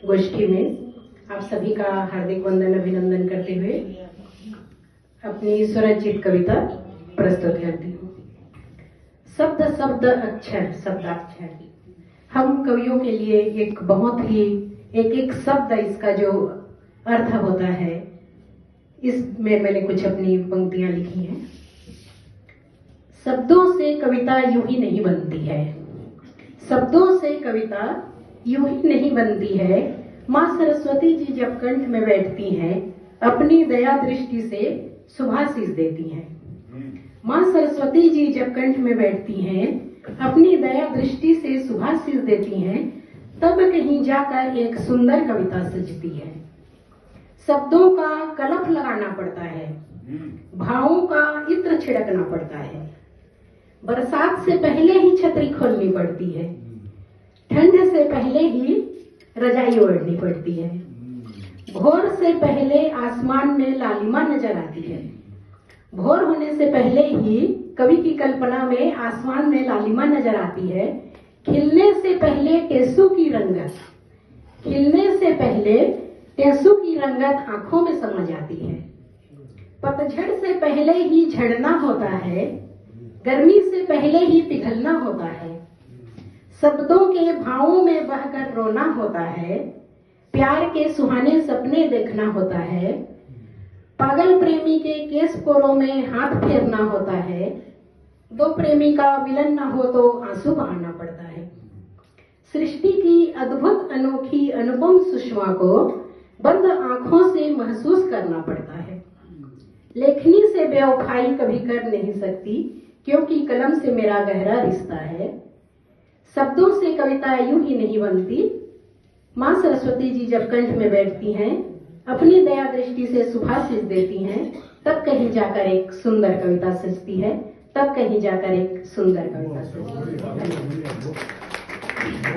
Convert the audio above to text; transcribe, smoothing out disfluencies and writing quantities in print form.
गोष्ठी में आप सभी का हार्दिक वंदन अभिनंदन करते हुए अपनी स्वरचित कविता प्रस्तुत करती हूँ। शब्द शब्द अक्षर शब्दाक्षर, हम कवियों के लिए एक बहुत ही एक शब्द इसका जो अर्थ होता है, इसमें मैंने कुछ अपनी पंक्तियां लिखी हैं। शब्दों से कविता यूं ही नहीं बनती है, शब्दों से कविता यूं ही नहीं बनती है। माँ सरस्वती जी जब कंठ में बैठती हैं, अपनी दया दृष्टि से शुभाशीष देती हैं। माँ सरस्वती जी जब कंठ में बैठती हैं, अपनी दया दृष्टि से शुभाशीष देती हैं, तब कहीं जाकर एक सुंदर कविता सजती है। शब्दों का कलफ लगाना पड़ता है, भावों का इत्र छिड़कना पड़ता है। बरसात से पहले ही छतरी खोलनी पड़ती है, ठंड से पहले ही रजाई ओढ़नी पड़ती है। भोर से पहले आसमान में लालिमा नजर आती है, भोर होने से पहले ही कवि की कल्पना में आसमान में लालिमा नजर आती है। खिलने से पहले टेसू की रंगत, खिलने से पहले टेसू की रंगत आंखों में समा जाती है। पतझड़ से पहले ही झड़ना होता है, गर्मी से पहले ही पिघलना होता है। शब्दों के भावों में बहकर रोना होता है, प्यार के सुहाने सपने देखना होता है। पागल प्रेमी के केस कोरों में हाथ फेरना होता है, दो प्रेमी का मिलन न हो तो आंसू बहाना पड़ता है। सृष्टि की अद्भुत अनोखी अनुपम सुषमा को बंद आंखों से महसूस करना पड़ता है। लेखनी से बेवफाई कभी कर नहीं सकती, क्योंकि कलम से मेरा गहरा रिश्ता है। शब्दों से कविता यूं ही नहीं बनती। माँ सरस्वती जी जब कंठ में बैठती हैं, अपनी दया दृष्टि से शुभाशीष देती हैं, तब कहीं जाकर एक सुंदर कविता सजती है, तब कहीं जाकर एक सुंदर कविता सजती है।